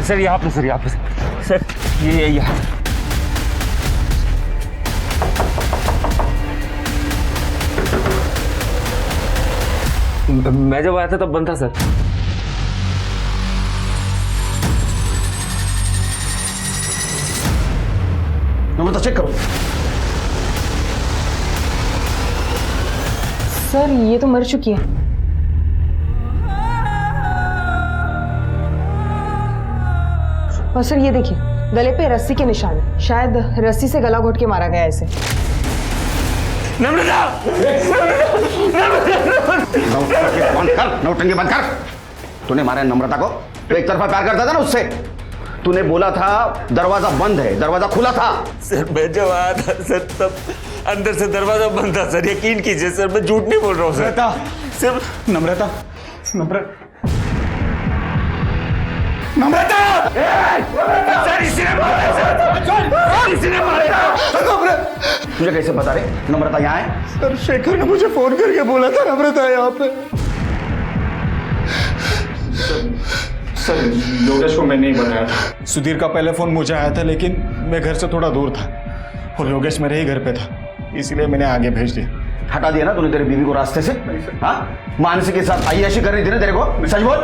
सर यहाँ पे सर ये यहाँ। मैं जब आया था तब बंद था सर। नम्रता चेक करो। सर ये तो मर चुकी है। और सर ये देखिए, गले पे रस्सी के निशान, शायद रस्सी से गला घोट के मारा गया इसे। नौटंकी बंद कर। तूने मारा नम्रता को? तो एक तरफा प्यार करता था ना उससे। तूने बोला था दरवाजा बंद है, दरवाजा खुला था। सर मैं जब आया था सर तब अंदर से दरवाजा बंद था सर। यकीन कीजिए सर, मैं झूठ नहीं बोल रहा हूँ सर। नम्रता, तुझे कैसे पता रे नम्रता यहाँ है? सर शेखर ने मुझे फोन करके बोला था नम्रता यहाँ पे। सर योगेश को मैं नहीं बताया था। सुधीर का पहले फोन मुझे आया था, लेकिन मैं घर से थोड़ा दूर था और योगेश मेरे ही घर पे था, इसलिए मैंने आगे भेज दिया। हटा दिया ना तूने तेरी बीवी को रास्ते से? हाँ, मानसी के साथ अय्याशी कर रही थी ना तेरे को, सच बोल।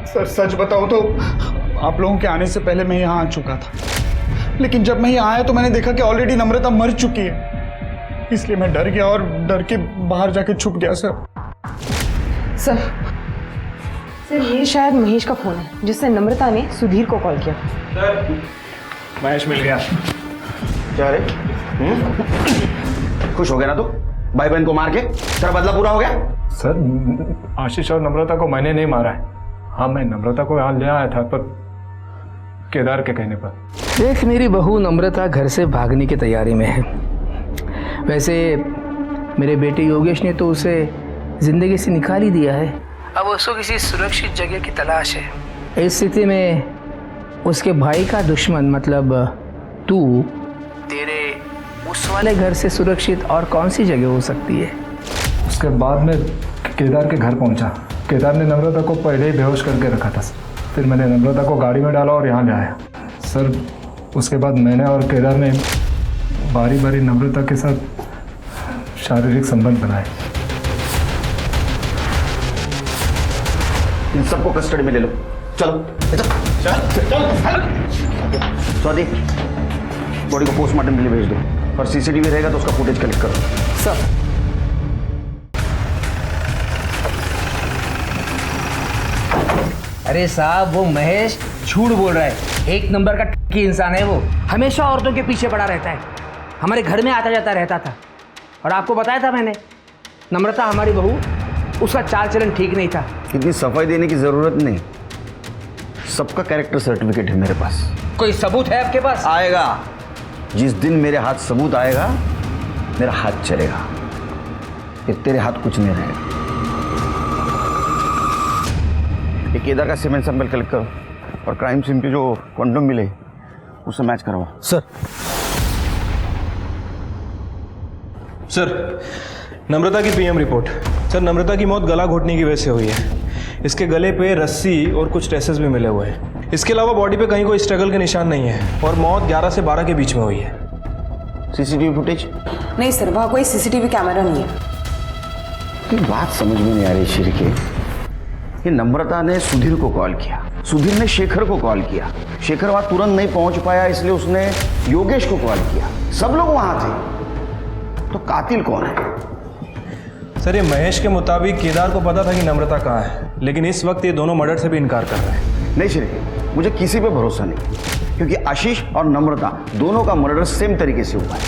सर सच बताऊं तो आप लोगों के आने से पहले मैं यहाँ आ चुका था, लेकिन जब मैं यहाँ आया तो मैंने देखा कि ऑलरेडी नम्रता मर चुकी है, इसलिए मैं डर गया और डर के बाहर जाके छुप गया। सर ये शायद महेश का फोन है जिससे नम्रता ने सुधीर को कॉल किया। महेश मिल गया। क्या रे? खुश हो गया ना तू? भाई बहन को मार के तेरा बदला पूरा हो गया? सर आशीष और नम्रता को मैंने नहीं मारा है। हाँ, मैं नम्रता को यहाँ ले आया था, पर केदार के कहने पर। देख, मेरी बहू नम्रता घर से भागने की तैयारी में है। वैसे मेरे बेटे योगेश ने तो उसे जिंदगी से निकाल ही दिया है। अब उसको किसी सुरक्षित जगह की तलाश है। इस स्थिति में उसके भाई का दुश्मन मतलब तू, तेरे उस वाले घर से सुरक्षित और कौन सी जगह हो सकती है? उसके बाद में केदार के घर पहुंचा। केदार ने नम्रता को पहले ही बेहोश करके रखा था। फिर मैंने नम्रता को गाड़ी में डाला और यहाँ ले आया। सर उसके बाद मैंने और केदार ने बारी बारी नम्रता के साथ शारीरिक संबंध बनाए। इन सबको कस्टडी में ले लो। चलो स्वाति, बॉडी को पोस्टमार्टम के लिए भेज दो और सीसीटीवी रहेगा तो उसका फुटेज कलेक्ट करो। सर अरे साहब, वो महेश झूठ बोल रहा है। एक नंबर का ठगी इंसान है वो। हमेशा औरतों के पीछे पड़ा रहता है। हमारे घर में आता जाता रहता था। और आपको बताया था मैंने, नम्रता हमारी बहू, उसका चाल चलन ठीक नहीं था। इतनी सफाई देने की जरूरत नहीं, सबका कैरेक्टर सर्टिफिकेट है मेरे पास। कोई सबूत है आपके पास? आएगा। जिस दिन मेरे हाथ सबूत आएगा, मेरा हाथ चलेगा, फिर तेरे हाथ कुछ नहीं रहेगा। ये केदार का सीमेंट सैंपल कलेक्ट करो और क्राइम सीन पे जो कंडोम मिले उससे मैच करवाओ। सर नम्रता की पीएम रिपोर्ट। सर नम्रता की मौत गला घोटने की वजह से हुई है। इसके गले पे रस्सी और कुछ ट्रेसेस भी मिले हुए हैं। इसके अलावा बॉडी पे कहीं कोई स्ट्रगल के निशान नहीं है और मौत 11 से 12 के बीच में हुई है। CCTV footage? नहीं सर, वहाँ कोई सीसीटीवी कैमरा नहीं है। बात समझ में नहीं आ रही शिरके। ये नम्रता ने सुधीर को कॉल किया, सुधीर ने शेखर को कॉल किया, शेखर वहां तुरंत नहीं पहुंच पाया इसलिए उसने योगेश को कॉल किया। सब लोग वहां थे, तो कातिल कौन है? सर ये महेश के मुताबिक केदार को पता था कि नम्रता कहाँ है, लेकिन इस वक्त ये दोनों मर्डर से भी इनकार कर रहे हैं। नहीं शिरके, मुझे किसी पे भरोसा नहीं, क्योंकि आशीष और नम्रता दोनों का मर्डर सेम तरीके से हुआ है।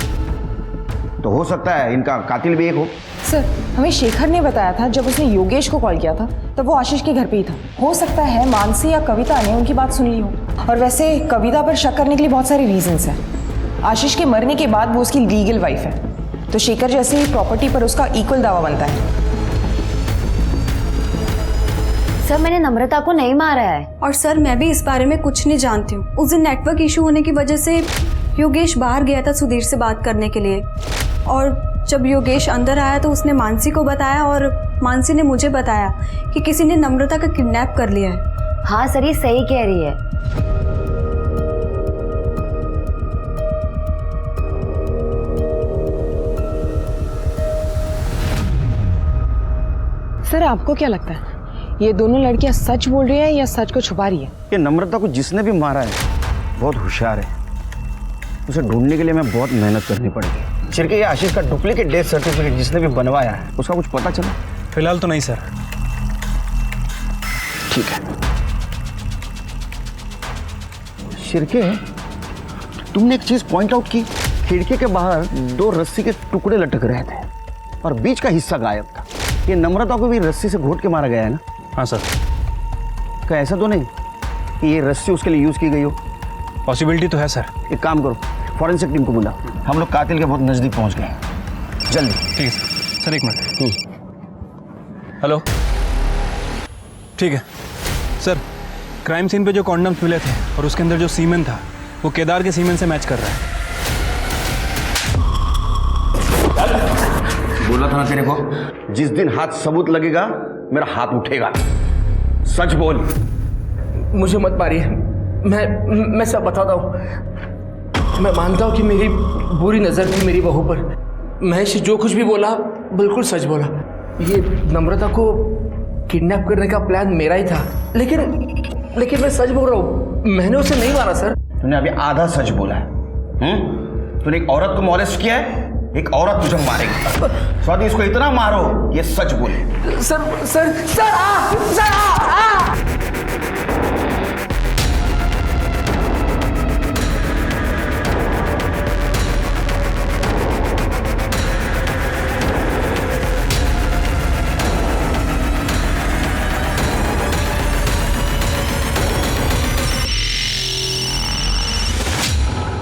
तो हो सकता है इनका कातिल भी एक हो। सर हमें शेखर ने बताया था जब उसने योगेश को कॉल किया था तब वो आशीष के घर पे ही था। हो सकता है मानसी या कविता ने उनकी बात सुन ली हो। और वैसे कविता पर शक करने के लिए बहुत सारे रीजंस हैं। आशीष के मरने के बाद वो उसकी लीगल वाइफ है, तो शेखर जैसे ही प्रॉपर्टी पर उसका इक्वल दावा बनता है। सर मैंने नम्रता को नहीं मारा है। और सर मैं भी इस बारे में कुछ नहीं जानती हूँ। उस दिन नेटवर्क इशू होने की वजह से योगेश बाहर गया था सुधीर से बात करने के लिए, और जब योगेश अंदर आया तो उसने मानसी को बताया और मानसी ने मुझे बताया कि किसी ने नम्रता का किडनैप कर लिया है। हाँ सर, ये सही कह रही है। सर आपको क्या लगता है, ये दोनों लड़कियां सच बोल रही है या सच को छुपा रही है? ये नम्रता को जिसने भी मारा है बहुत होशियार है। उसे ढूंढने के लिए मैं बहुत मेहनत करनी पड़ेगी। शिरके, ये आशीष का डुप्लीकेट डेथ सर्टिफिकेट जिसने भी बनवाया है उसका कुछ पता चला? फिलहाल तो नहीं सर। ठीक है। शिरके, तुमने एक चीज पॉइंट आउट की, खिड़की के बाहर 2 रस्सी के टुकड़े लटक रहे थे और बीच का हिस्सा गायब था। ये नम्रता को भी रस्सी से घोट के मारा गया है ना? हाँ सर। क्या ऐसा तो नहीं कि ये रस्सी उसके लिए यूज की गई हो? पॉसिबिलिटी तो है सर। एक काम करो, फॉरेंसिक टीम को बुला, हम लोग कातिल के बहुत नजदीक पहुंच गए, जल्दी। ठीक है सर। सर एक मिनट। हेलो, ठीक है सर, क्राइम सीन पे जो कॉन्डम्स मिले थे और उसके अंदर जो सीमेन था वो केदार के सीमेन से मैच कर रहा है। बोला था ना तेरे को, जिस दिन हाथ सबूत लगेगा मेरा हाथ उठेगा। सच बोल। मुझे मत मारिए, मैं सब बताता हूँ। मैं मानता हूँ कि मेरी बुरी नज़र थी मेरी बहू पर। महेश जो कुछ भी बोला बिल्कुल सच बोला। ये नम्रता को किडनैप करने का प्लान मेरा ही था, लेकिन मैं सच बोल रहा हूँ, मैंने उसे नहीं मारा सर। तूने अभी आधा सच बोला है। तूने एक औरत को मॉलेस्ट किया है, एक औरत तुझे मारेगी। स्वाति इसको इतना मारो ये सच बोले। सर आ।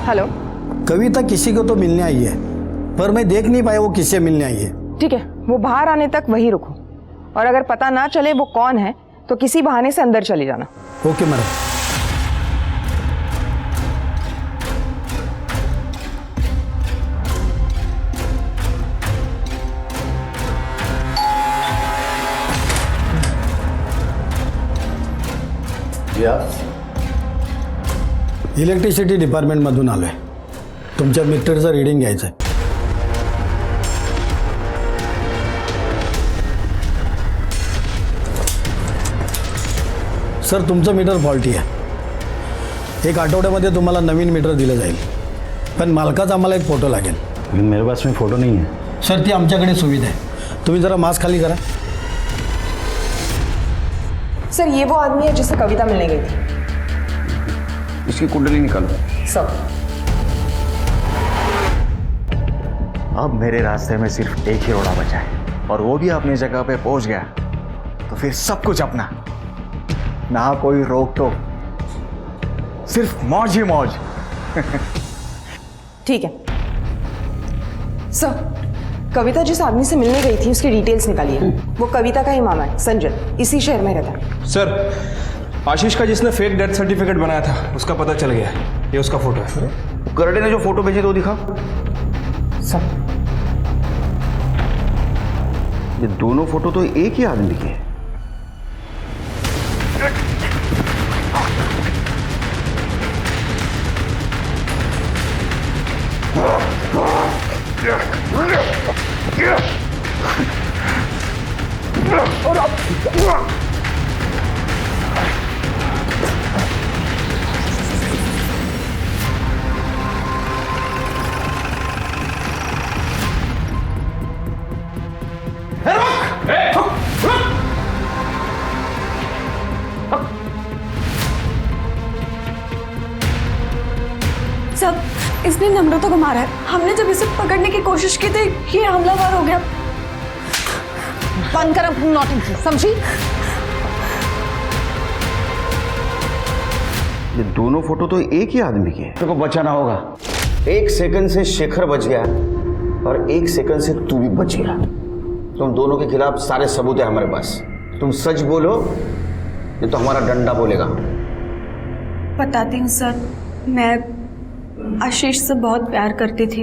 हेलो। कविता किसी को तो मिलने आई है, पर मैं देख नहीं पाया वो किससे मिलने आई है। ठीक है, वो बाहर आने तक वहीं रुको, और अगर पता ना चले वो कौन है तो किसी बहाने से अंदर चली जाना। Okay madam. इलेक्ट्रिसिटी डिपार्टमेंटमधून आलो आहे, तुमच्या मीटरचं रीडिंग घ्यायचं आहे। सर तुमचं मीटर फॉल्टी आहे, एक आठवड्यामध्ये तुम्हाला नवीन मीटर दिलं जाईल, पण मालकाचा आम्हाला एक फोटो लागेल। लेकिन मेरे पास में फ़ोटो नहीं है सर, ती आमच्याकडे सुविधा आहे, तुम्ही जरा मास्क खाली करा। सर ये वो आदमी है जिसे कविता मिलने गई थी। इसकी कुंडली निकालो। सब। अब मेरे रास्ते में सिर्फ एक ही रोड़ा बचा है, और वो भी अपनी जगह पे पहुंच गया तो फिर सब कुछ अपना, ना कोई रोक टोक, सिर्फ मौज ही मौज। ठीक है सर, कविता जिस आदमी से मिलने गई थी उसकी डिटेल्स निकालिए। वो कविता का ही मामा है, संजय, इसी शहर में रहता है। सर आशीष का जिसने फेक डेथ सर्टिफिकेट बनाया था उसका पता चल गया, ये उसका फोटो है। करडे ने जो फोटो भेजे तो दिखा। सब। ये दोनों फोटो तो एक ही आदमी के हैं। सब, इसने नम्रता को मारा है। हमने जब इसे पकड़ने की कोशिश की थी ये हमलावर हो गया। बंद कर अपनी नौटंकी, समझी? ये दोनों फोटो तो एक ही आदमी के हैं। तेरे को बचाना होगा। 1 सेकंड से शेखर बच गया और 1 सेकंड से तू भी बच गया। तुम दोनों के खिलाफ सारे सबूत है हमारे पास। तुम सच बोलो ये तो हमारा डंडा बोलेगा। बताती हूँ सर, मैं आशीष से बहुत प्यार करती थी।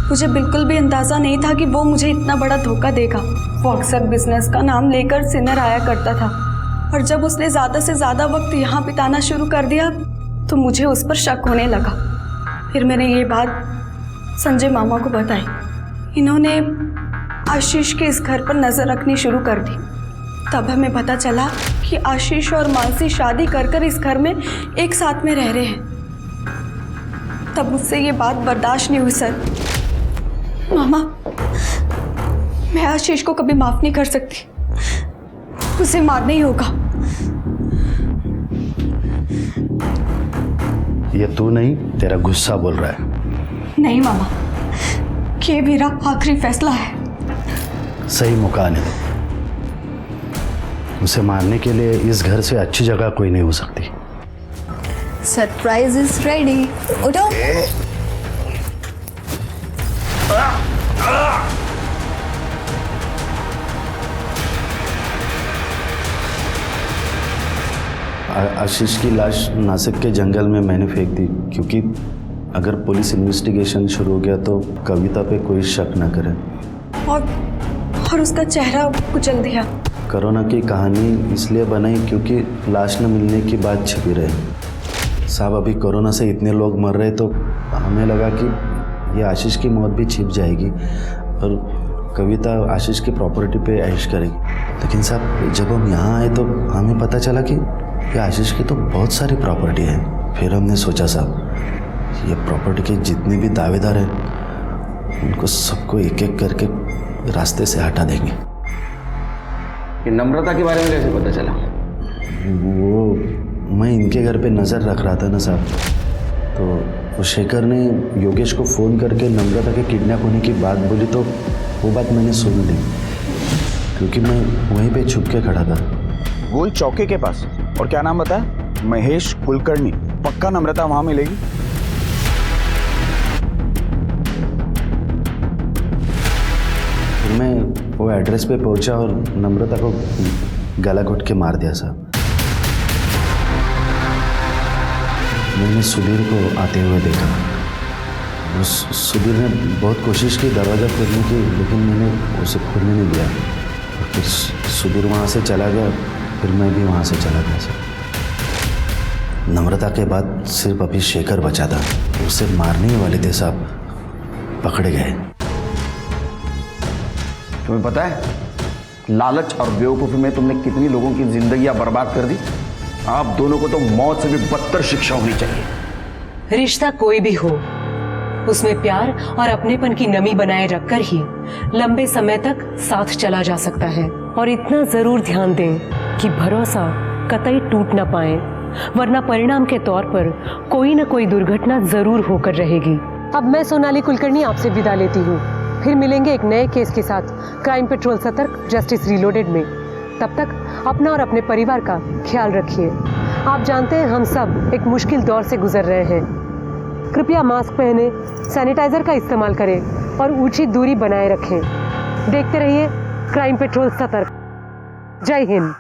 मुझे बिल्कुल भी अंदाज़ा नहीं था कि वो मुझे इतना बड़ा धोखा देगा। वो अक्सर बिजनेस का नाम लेकर सिनर आया करता था, और जब उसने ज़्यादा से ज़्यादा वक्त यहाँ बिताना शुरू कर दिया तो मुझे उस पर शक होने लगा। फिर मैंने ये बात संजय मामा को बताई। इन्होंने आशीष के इस घर पर नज़र रखनी शुरू कर दी। तब हमें पता चला कि आशीष और मानसी शादी कर इस घर में एक साथ में रह रहे हैं। तब मुझसे ये बात बर्दाश्त नहीं हुई सर। मामा, मैं आशीष को कभी माफ नहीं कर सकती, उसे मारना ही होगा। ये तू नहीं, तेरा गुस्सा बोल रहा है। नहीं मामा, ये मेरा आखिरी फैसला है। सही मौका आने दो। उसे मारने के लिए इस घर से अच्छी जगह कोई नहीं हो सकती। Surprise is ready. उठो। आशीष की लाश नासिक के जंगल में मैंने फेंक दी, क्योंकि अगर पुलिस इन्वेस्टिगेशन शुरू हो गया तो कविता पे कोई शक न करे। और उसका चेहरा कुचल दिया। कोरोना की कहानी इसलिए बनाई क्योंकि लाश न मिलने की बात छिपी रही। साहब, अभी कोरोना से इतने लोग मर रहे तो हमें लगा कि ये आशीष की मौत भी छिप जाएगी और कविता आशीष की प्रॉपर्टी पे ऐश करेगी। लेकिन साहब, जब हम यहाँ आए तो हमें पता चला कि ये आशीष की तो बहुत सारी प्रॉपर्टी है। फिर हमने सोचा साहब, ये प्रॉपर्टी के जितने भी दावेदार हैं उनको सबको एक एक करके रास्ते से हटा देंगे। कि नम्रता के बारे में कैसे पता चला? वो मैं इनके घर पे नज़र रख रहा था ना साहब, तो वो शेखर ने योगेश को फ़ोन करके नम्रता के किडनैप होने की बात बोली, तो वो बात मैंने सुन ली क्योंकि मैं वहीं पे छुप के खड़ा था। गोल चौके के पास। और क्या नाम बताया? महेश कुलकर्णी। पक्का नम्रता वहाँ मिलेगी? मैं वो एड्रेस पे पहुंचा और नम्रता को गला घोट के मार दिया साहब। मैंने सुधीर को आते हुए देखा। सुधीर ने बहुत कोशिश की दरवाज़ा खोलने की, लेकिन मैंने उसे खोलने नहीं दिया। फिर सुधीर वहाँ से चला गया, फिर मैं भी वहाँ से चला गया साहब। नम्रता के बाद सिर्फ अभी शेखर बचा था, उसे मारने ही वाले थे साहब, पकड़े गए। तुम्हें पता है लालच और बेवकूफ़ी में तुमने कितनी लोगों की जिंदगियां बर्बाद कर दी? आप दोनों को तो मौत से भी बदतर शिक्षा होनी चाहिए। रिश्ता कोई भी हो, उसमें प्यार और अपनेपन की नमी बनाए रखकर ही लंबे समय तक साथ चला जा सकता है। और इतना जरूर ध्यान दें कि भरोसा कतई टूट ना पाए, वरना परिणाम के तौर पर कोई न कोई दुर्घटना जरूर होकर रहेगी। अब मैं सोनाली कुलकर्णी आपसे विदा लेती हूँ। फिर मिलेंगे एक नए केस के साथ क्राइम पेट्रोल सतर्क जस्टिस रीलोडेड में। तब तक अपना और अपने परिवार का ख्याल रखिए। आप जानते हैं हम सब एक मुश्किल दौर से गुजर रहे हैं। कृपया मास्क पहने, सैनिटाइजर का इस्तेमाल करें और उचित दूरी बनाए रखें। देखते रहिए क्राइम पेट्रोल सतर्क। जय हिंद।